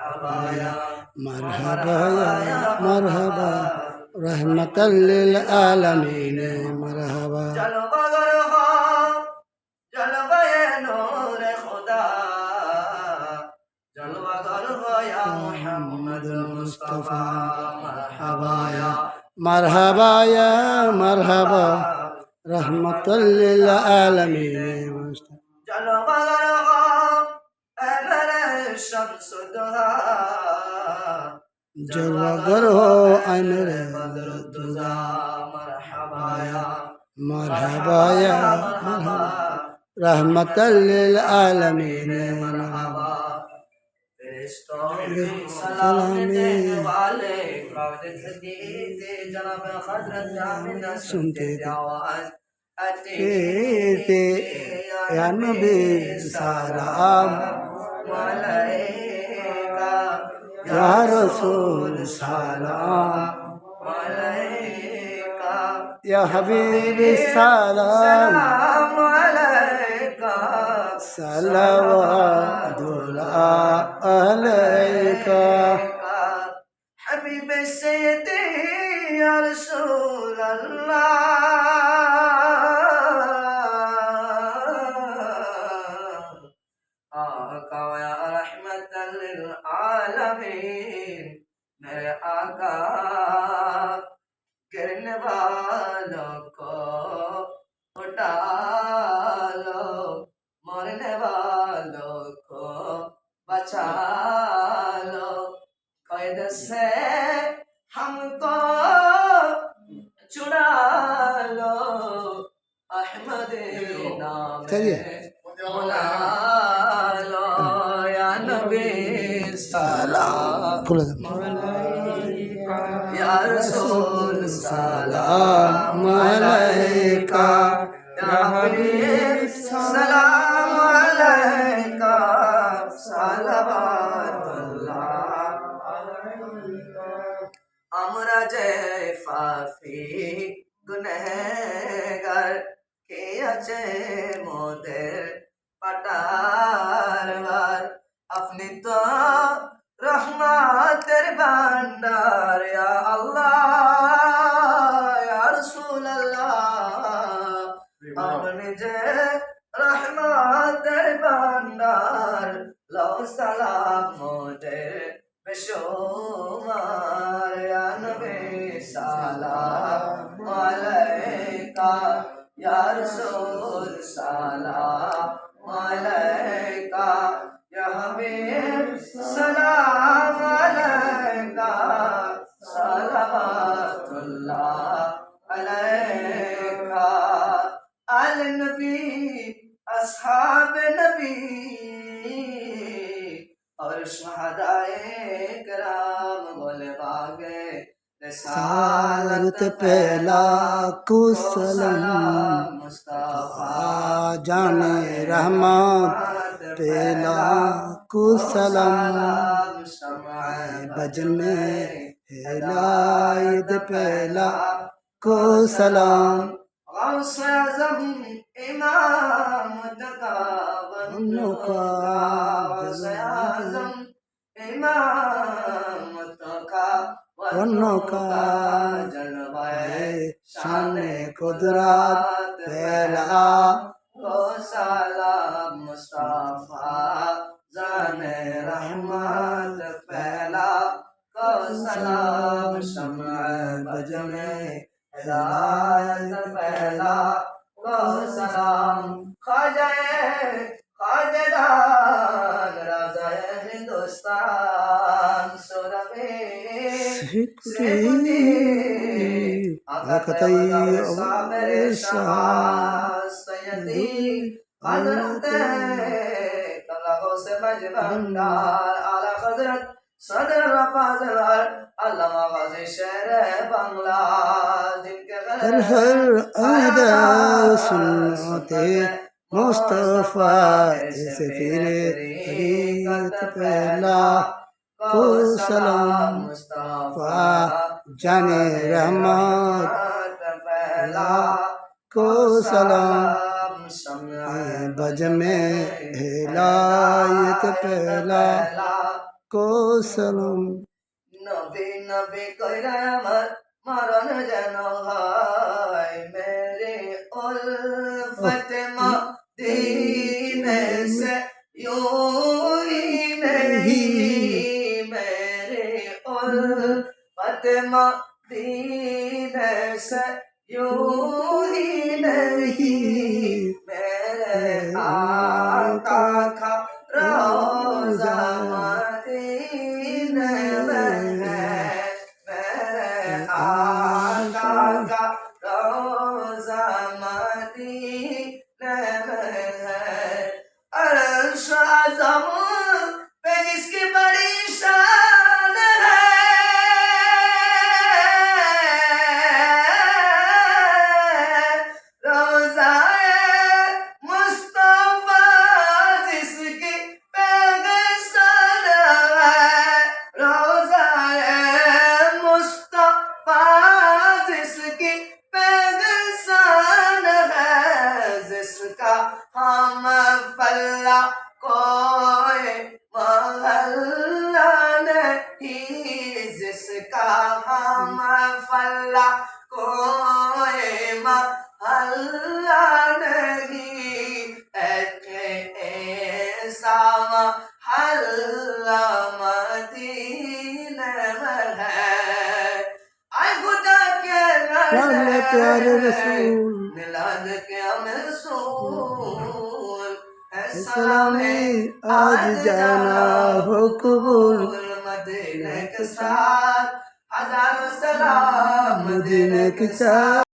मरहबा या मरहबा रहमतल लिल आलमीन मरहबा जलवागर हो जलवाए नूर खुदा जलवागर हो या मोहम्मद मुस्तफा मरहबा या मरहबा रहमतल लिल आलमीन जलवागर हो ऐ मेरे शम्सुद्दोहा जलवागर हो ऐ मेरे बदरुद्दोजा मरहबा या मरहबा या मरहबा रहमतल लिल आलमीन मरहबा फरिश्तों की सलाम देने वाले जनाब हजरत आमिना सुनते थे आवाज कहते या नबी सलाम मलाइका या रसूल सलाम मलाइका या हबीब सलाम मलाइका सलवातुल्लाह अलैका हबीब सैयदी या रसूल अल्लाह आका या रहमतल लिल आलमीन मेरे आका गिरने वालों को उठा लो मरने वालों को बचा लो कैद से हमको छुड़ा लो अहमद नाम बुला लो या नबी सलाम या रसूल सलाम अलैका या हबीब सलाम अलैका सलावतुल्लाह আমরা যে ফাফি গুনহগার কে আছে মোদের পাটারবার আপনি তো রহমতের ভান্ডার ইয়া আল্লাহ ইয়া রাসূলুল্লাহ আপনি যে রহমতের ভান্ডার লও সালাম মোদের बेशुमार या नबी सलाम अलैका या रसूल सलाम अलैका या हबीब सलाम अलैका सलावतुल्लाह अलैका अल नबी अस्हाब नबी और शहदाए कराम बोले बागे सालत पहला कुसलम मुस्तफा जाने रहमत पहला कुसलम बज में हिलायत पहला कुसलम गौस आज़म इमाम तकावन का गौस आज़म इमाम तकावन का जलवाए शान कुदरत पहला गौ सलाम मुस्तफा जाने रहमत पहला गौ सलाम शम्अ बज में हिदायत पहला गौ सलाम ख्वाजादान राज़ाए हिंदुस्तान सुरभि सिकुती आकतई अवसाबर शाह सैयदी हज़रत कलागों से मजबंदार आला हज़रत सदर रफ़ाज़र अल्लामा गाज़ी शेर बांग्ला जिनके हर हर अदा सुन्नते मुस्तफा से फिरे तरीक़त पहला को सलाम मुस्तफा जाने रहमत पहला को सलाम बज में हिलायत पहला को सलाम নবী নবী কইরা আমার মরণ যেন হয় মেরে উলফত মদিনে সে यूं ही नहीं मेरे उल्फत मदीने से यूं ही नहीं मेरे आका का रोज़ा मदीने में है मेरे आका का रोज़ा मदीने में है अर्श आज़म पे जिसकी बड़ी शान है रोज़ाए मुस्तफ़ा जिसकी बेगसान है रोज़ाए मुस्तफ़ा जिसकी बेगसान है जिसका हम पल्ला कोई महल्ला नहीं जिसका हम पल्ला कोई महल्ला नहीं ऐसा महल्ला मदीने में है आए खुदा के लाले प्यारे रसूल मिलाद के रसूल सलामी आज जाना हो कबूल मदीने के साथ हजारों सलाम मदीने के साथ